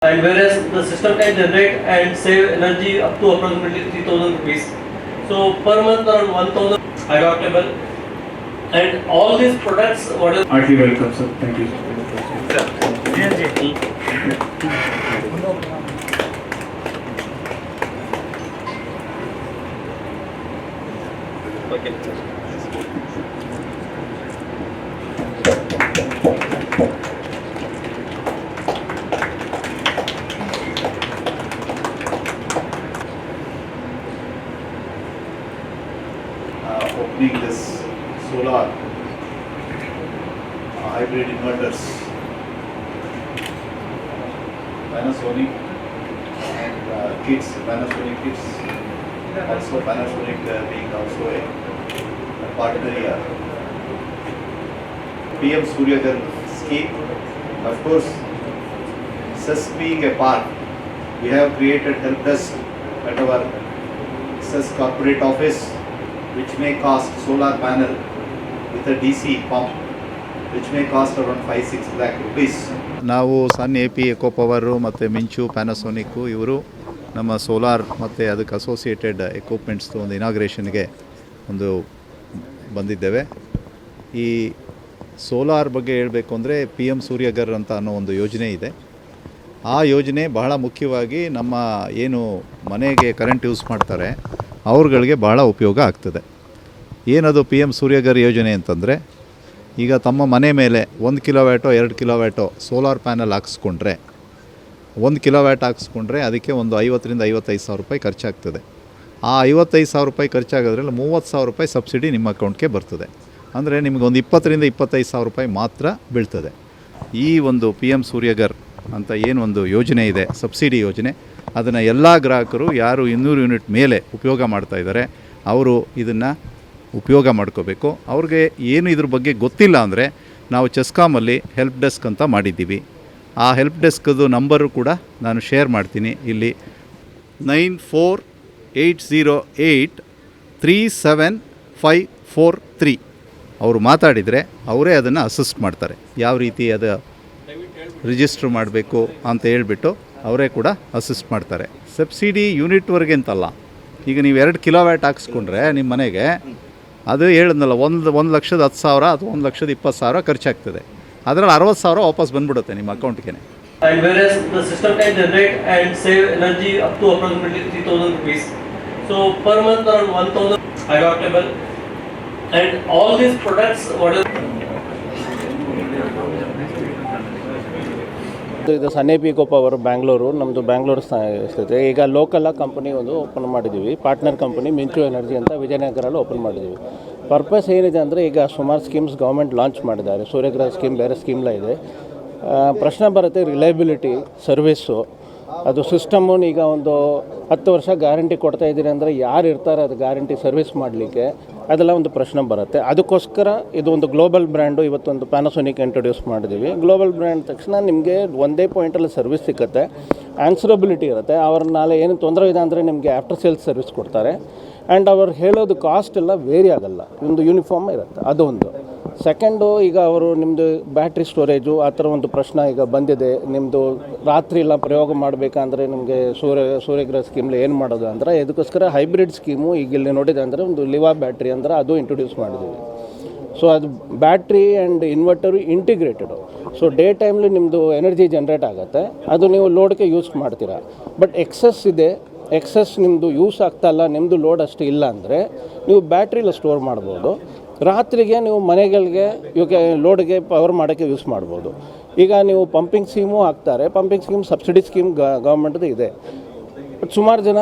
And whereas the system can generate and save energy up to approximately 3,000 rupees. So per month around 1,000 adaptable. And all these products, what is Heartily welcome, sir. Thank you. Opening this solar hybrid inverters, Panasonic and kits, Panasonic kits, also Panasonic being also a partner here. PM Surya Ghar scheme, of course, CES being a part, we have created help desk at our CES corporate office, which may cost solar panel with a DC pump, which may cost around 5-6 lakh rupees. ನಾವು ಸನ್ AP eco power ಮತ್ತು ಮಿಂಚು ಪ್ಯಾನಾಸೋನಿಕ್ಕು ಇವರು ನಮ್ಮ solar ಮತ್ತು ಅದಕ್ಕೆ associated ಎಕ್ವಿಪ್ಮೆಂಟ್ಸ್ದು ಒಂದು ಇನಾಗ್ರೇಷನ್ಗೆ ಒಂದು ಬಂದಿದ್ದೇವೆ. ಈ ಸೋಲಾರ್ ಬಗ್ಗೆ ಹೇಳಬೇಕು ಅಂದರೆ PM ಸೂರ್ಯಘರ್ ಅಂತ ಅನ್ನೋ ಒಂದು ಯೋಜನೆ ಇದೆ. ಆ ಯೋಜನೆ ಬಹಳ ಮುಖ್ಯವಾಗಿ ನಮ್ಮ ಏನು ಮನೆಗೆ ಕರೆಂಟ್ ಯೂಸ್ ಮಾಡ್ತಾರೆ ಅವ್ರುಗಳಿಗೆ ಬಹಳ ಉಪಯೋಗ ಆಗ್ತದೆ. ಏನದು PM ಸೂರ್ಯಘರ್ ಯೋಜನೆ ಅಂತಂದರೆ, ಈಗ ತಮ್ಮ ಮನೆ ಮೇಲೆ 1 ಕಿಲೋವ್ಯಾಟೋ 2 ಕಿಲೋವ್ಯಾಟೋ ಸೋಲಾರ್ ಪ್ಯಾನಲ್ ಹಾಕ್ಸ್ಕೊಂಡ್ರೆ, 1 ಕಿಲೋವ್ಯಾಟ್ ಹಾಕ್ಸ್ಕೊಂಡ್ರೆ ಅದಕ್ಕೆ ಒಂದು 50,000 ರಿಂದ 55,000 ರೂಪಾಯಿ ಖರ್ಚಾಗ್ತದೆ. ಆ 55,000 ರೂಪಾಯಿ ಖರ್ಚಾಗೋದ್ರಲ್ಲಿ 30,000 ರೂಪಾಯಿ ಸಬ್ಸಿಡಿ ನಿಮ್ಮ ಅಕೌಂಟ್ಗೆ ಬರ್ತದೆ. ಅಂದರೆ ನಿಮಗೆ ಒಂದು 20,000 ರಿಂದ 25,000 ರೂಪಾಯಿ ಮಾತ್ರ ಬೀಳ್ತದೆ. ಈ ಒಂದು PM ಸೂರ್ಯಘರ್ ಅಂತ ಏನೊಂದು ಯೋಜನೆ ಇದೆ, ಸಬ್ಸಿಡಿ ಯೋಜನೆ, ಅದನ್ನು ಎಲ್ಲ ಗ್ರಾಹಕರು ಯಾರು 200 ಯೂನಿಟ್ ಮೇಲೆ ಉಪಯೋಗ ಮಾಡ್ತಾಯಿದ್ದಾರೆ ಅವರು ಇದನ್ನು ಉಪಯೋಗ ಮಾಡ್ಕೋಬೇಕು. ಅವ್ರಿಗೆ ಏನು ಇದ್ರ ಬಗ್ಗೆ ಗೊತ್ತಿಲ್ಲ ಅಂದರೆ ನಾವು ಚೆಸ್ಕಾಮಲ್ಲಿ ಹೆಲ್ಪ್ ಡೆಸ್ಕ್ ಅಂತ ಮಾಡಿದ್ದೀವಿ. ಆ ಹೆಲ್ಪ್ ಡೆಸ್ಕ್ದು ನಂಬರು ಕೂಡ ನಾನು ಶೇರ್ ಮಾಡ್ತೀನಿ ಇಲ್ಲಿ. 9480837543 ಅವರು ಮಾತಾಡಿದರೆ ಅವರೇ ಅದನ್ನು ಅಸಿಸ್ಟ್ ಮಾಡ್ತಾರೆ. ಯಾವ ರೀತಿ ಅದು ರಿಜಿಸ್ಟ್ರ್ ಮಾಡಬೇಕು ಅಂತ ಹೇಳ್ಬಿಟ್ಟು ಅವರೇ ಕೂಡ ಅಸಿಸ್ಟ್ ಮಾಡ್ತಾರೆ. ಸಬ್ಸಿಡಿ ಯೂನಿಟ್ವರೆಗೆ ಅಂತಲ್ಲ, ಈಗ ನೀವು 2 ಕಿಲೋವ್ಯಾಟ್ ಹಾಕ್ಸ್ಕೊಂಡ್ರೆ ನಿಮ್ಮ ಮನೆಗೆ ಅದು ಹೇಳಿದ್ನಲ್ಲ 1,10,000 ಅಥವಾ 1,20,000 ಖರ್ಚಾಗ್ತದೆ. ಅದರಲ್ಲಿ 60,000 ವಾಪಸ್ ಬಂದ್ಬಿಡುತ್ತೆ ನಿಮ್ಮ ಅಕೌಂಟ್ಗೆ. and whereas the system can generate and save energy up to approximately 3,000 rupees. So per month around 1,000 adaptable. And all these products, what is ಇದು ಸನ್ AP ಎಕೋ ಪವರ್ ಬ್ಯಾಂಗ್ಳೂರು, ನಮ್ಮದು ಬ್ಯಾಂಗ್ಳೂರು ಸ್ಥಿತಿ. ಈಗ ಲೋಕಲಾಗಿ ಕಂಪನಿ ಒಂದು ಓಪನ್ ಮಾಡಿದ್ದೀವಿ, ಪಾರ್ಟ್ನರ್ ಕಂಪನಿ ಮಿಂಚು energy ಅಂತ ವಿಜಯನಗರಲ್ಲಿ open ಮಾಡಿದ್ದೀವಿ. Purpose ಏನಿದೆ ಅಂದರೆ, ಈಗ ಸುಮಾರು ಸ್ಕೀಮ್ಸ್ ಗೌರ್ಮೆಂಟ್ ಲಾಂಚ್ ಮಾಡಿದ್ದಾರೆ. ಸೂರ್ಯಗ್ರಹ ಸ್ಕೀಮ್ ಬೇರೆ ಸ್ಕೀಮ್ಲ ಇದೆ. ಪ್ರಶ್ನೆ ಬರುತ್ತೆ ರಿಲಯಬಿಲಿಟಿ ಸರ್ವಿಸ್ಸು, ಅದು ಸಿಸ್ಟಮ್ಮು. ಈಗ ಒಂದು 10 ವರ್ಷ ಗ್ಯಾರಂಟಿ ಕೊಡ್ತಾ ಇದ್ದೀರಿ ಅಂದರೆ ಯಾರು ಇರ್ತಾರೆ ಅದು ಗ್ಯಾರಂಟಿ ಸರ್ವಿಸ್ ಮಾಡಲಿಕ್ಕೆ, ಅದೆಲ್ಲ ಒಂದು ಪ್ರಶ್ನೆ ಬರುತ್ತೆ. ಅದಕ್ಕೋಸ್ಕರ ಇದು ಒಂದು ಗ್ಲೋಬಲ್ ಬ್ರ್ಯಾಂಡು ಇವತ್ತೊಂದು ಪ್ಯಾನಾಸೋನಿಕ್ ಇಂಟ್ರೊಡ್ಯೂಸ್ ಮಾಡಿದ್ದೀವಿ. ಗ್ಲೋಬಲ್ ಬ್ರ್ಯಾಂಡ್ ತಕ್ಷಣ ನಿಮಗೆ ಒಂದೇ ಪಾಯಿಂಟಲ್ಲಿ ಸರ್ವಿಸ್ ಸಿಗುತ್ತೆ, ಆನ್ಸರಬಿಲಿಟಿ ಇರುತ್ತೆ. ಅವ್ರ ನಾಳೆ ಏನು ತೊಂದರೆ ಇದೆ ಅಂದರೆ ನಿಮಗೆ ಆಫ್ಟರ್ ಸೇಲ್ಸ್ ಸರ್ವಿಸ್ ಕೊಡ್ತಾರೆ. ಆ್ಯಂಡ್ ಅವ್ರು ಹೇಳೋದು ಕಾಸ್ಟ್ ಎಲ್ಲ ವೇರಿ ಆಗೋಲ್ಲ, ಒಂದು ಯೂನಿಫಾರ್ಮ್ ಇರುತ್ತೆ. ಅದು ಒಂದು. ಸೆಕೆಂಡು, ಈಗ ಅವರು ನಿಮ್ಮದು ಬ್ಯಾಟ್ರಿ ಸ್ಟೋರೇಜು ಆ ಥರ ಒಂದು ಪ್ರಶ್ನೆ ಈಗ ಬಂದಿದೆ. ನಿಮ್ಮದು ರಾತ್ರಿ ಎಲ್ಲ ಪ್ರಯೋಗ ಮಾಡಬೇಕಂದ್ರೆ ನಿಮಗೆ ಸೂರ್ಯಗ್ರಹ ಸ್ಕೀಮ್ಲಿ ಏನು ಮಾಡೋದು ಅಂದರೆ, ಇದಕ್ಕೋಸ್ಕರ ಹೈಬ್ರಿಡ್ ಸ್ಕೀಮು ಈಗ ಇಲ್ಲಿ ನೋಡಿದೆ ಅಂದರೆ ಒಂದು ಲಿವಾ ಬ್ಯಾಟ್ರಿ ಅಂದರೆ ಅದು ಇಂಟ್ರೊಡ್ಯೂಸ್ ಮಾಡಿದ್ದೀವಿ. ಸೊ ಅದು battery and inverter integrated. So day ಟೈಮ್ಲಿ ನಿಮ್ಮದು ಎನರ್ಜಿ ಜನ್ರೇಟ್ ಆಗುತ್ತೆ, ಅದು ನೀವು ಲೋಡ್ಗೆ ಯೂಸ್ ಮಾಡ್ತೀರಾ. ಬಟ್ ಎಕ್ಸಸ್ ಇದೆ, ಎಕ್ಸಸ್ ನಿಮ್ಮದು ಯೂಸ್ ಆಗ್ತಾಯಿಲ್ಲ, ನಿಮ್ಮದು ಲೋಡ್ ಅಷ್ಟು ಇಲ್ಲ ಅಂದರೆ ನೀವು ಬ್ಯಾಟ್ರಿಲಿ ಸ್ಟೋರ್ ಮಾಡ್ಬೋದು. ರಾತ್ರಿಗೆ ನೀವು ಮನೆಗಳಿಗೆ ಇವಾಗ ಲೋಡ್ಗೆ ಪವರ್ ಮಾಡೋಕ್ಕೆ ಯೂಸ್ ಮಾಡ್ಬೋದು. ಈಗ ನೀವು ಪಂಪಿಂಗ್ ಸ್ಕೀಮು ಹಾಕ್ತಾರೆ, ಪಂಪಿಂಗ್ ಸ್ಕೀಮ್ ಸಬ್ಸಿಡಿ ಸ್ಕೀಮ್ ಗೌರ್ಮೆಂಟ್ದು ಇದೆ. ಬಟ್ ಸುಮಾರು ಜನ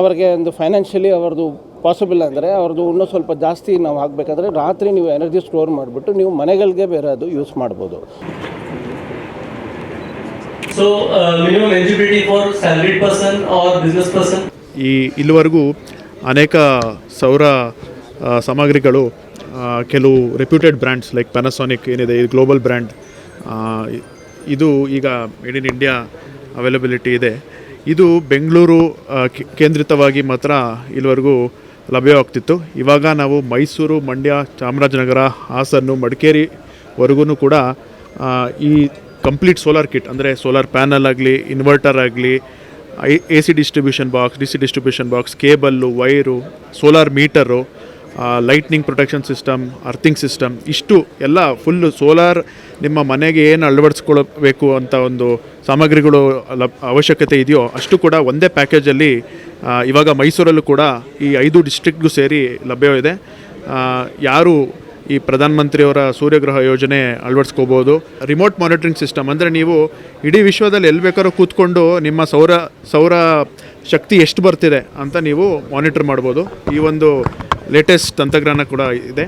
ಅವ್ರಿಗೆ ಒಂದು ಫೈನಾನ್ಷಿಯಲಿ ಅವ್ರದ್ದು ಪಾಸಿಬಲ್ ಅಂದರೆ ಅವ್ರದ್ದು ಇನ್ನೂ ಸ್ವಲ್ಪ ಜಾಸ್ತಿ ನಾವು ಹಾಕಬೇಕಾದ್ರೆ ರಾತ್ರಿ ನೀವು ಎನರ್ಜಿ ಸ್ಟೋರ್ ಮಾಡಿಬಿಟ್ಟು ನೀವು ಮನೆಗಳಿಗೆ ಬೇರೆ ಅದು ಯೂಸ್ ಮಾಡ್ಬೋದು. so minimum eligibility for salaried person or business person? ಇಲ್ಲಿವರೆಗೂ ಅನೇಕ ಸೌರ ಸಾಮಗ್ರಿಗಳು ಕೆಲವು ರೆಪ್ಯೂಟೆಡ್ ಬ್ರ್ಯಾಂಡ್ಸ್ ಲೈಕ್ ಪ್ಯಾನಾಸೋನಿಕ್ ಏನಿದೆ, ಇದು ಗ್ಲೋಬಲ್ ಬ್ರ್ಯಾಂಡ್, ಇದು ಈಗ ಮೇಡ್ ಇನ್ ಇಂಡಿಯಾ ಅವೈಲಬಿಲಿಟಿ ಇದೆ. ಇದು ಬೆಂಗಳೂರು ಕೇಂದ್ರಿತವಾಗಿ ಮಾತ್ರ ಇಲ್ಲಿವರೆಗೂ ಲಭ್ಯವಾಗ್ತಿತ್ತು. ಇವಾಗ ನಾವು ಮೈಸೂರು, ಮಂಡ್ಯ, ಚಾಮರಾಜನಗರ, ಹಾಸನ, ಮಡಿಕೇರಿವರೆಗೂ ಕೂಡ ಈ ಕಂಪ್ಲೀಟ್ ಸೋಲಾರ್ ಕಿಟ್ ಅಂದರೆ ಸೋಲಾರ್ ಪ್ಯಾನಲ್ ಆಗಲಿ, ಇನ್ವರ್ಟರ್ ಆಗಲಿ, A C distribution box, D C distribution box, cable, wire, solar metre, lightning protection system, earthing system, ಇಷ್ಟು ಎಲ್ಲ ಫುಲ್ಲು ಸೋಲಾರ್ ನಿಮ್ಮ ಮನೆಗೆ ಏನು ಅಳವಡಿಸ್ಕೊಳ್ಬೇಕು ಅಂತ ಒಂದು ಸಾಮಗ್ರಿಗಳು ಅವಶ್ಯಕತೆ ಇದೆಯೋ ಅಷ್ಟು ಕೂಡ ಒಂದೇ ಪ್ಯಾಕೇಜಲ್ಲಿ ಇವಾಗ ಮೈಸೂರಲ್ಲೂ ಕೂಡ ಈ 5 ಡಿಸ್ಟ್ರಿಕ್ಟ್ಗೂ ಸೇರಿ ಲಭ್ಯವಿದೆ. ಯಾರು ಈ ಪ್ರಧಾನಮಂತ್ರಿಯವರ ಸೂರ್ಯಗ್ರಹ ಯೋಜನೆ ಅಳವಡಿಸ್ಕೋಬೋದು. ರಿಮೋಟ್ ಮಾನಿಟರಿಂಗ್ ಸಿಸ್ಟಮ್ ಅಂದರೆ ನೀವು ಇಡೀ ವಿಶ್ವದಲ್ಲಿ ಎಲ್ಲಿ ಬೇಕಾದ್ರೂ ಕೂತ್ಕೊಂಡು ನಿಮ್ಮ ಸೌರ ಶಕ್ತಿ ಎಷ್ಟು ಬರ್ತಿದೆ ಅಂತ ನೀವು ಮಾನಿಟರ್ ಮಾಡ್ಬೋದು. ಈ ಒಂದು ಲೇಟೆಸ್ಟ್ ತಂತ್ರಜ್ಞಾನ ಕೂಡ ಇದೆ.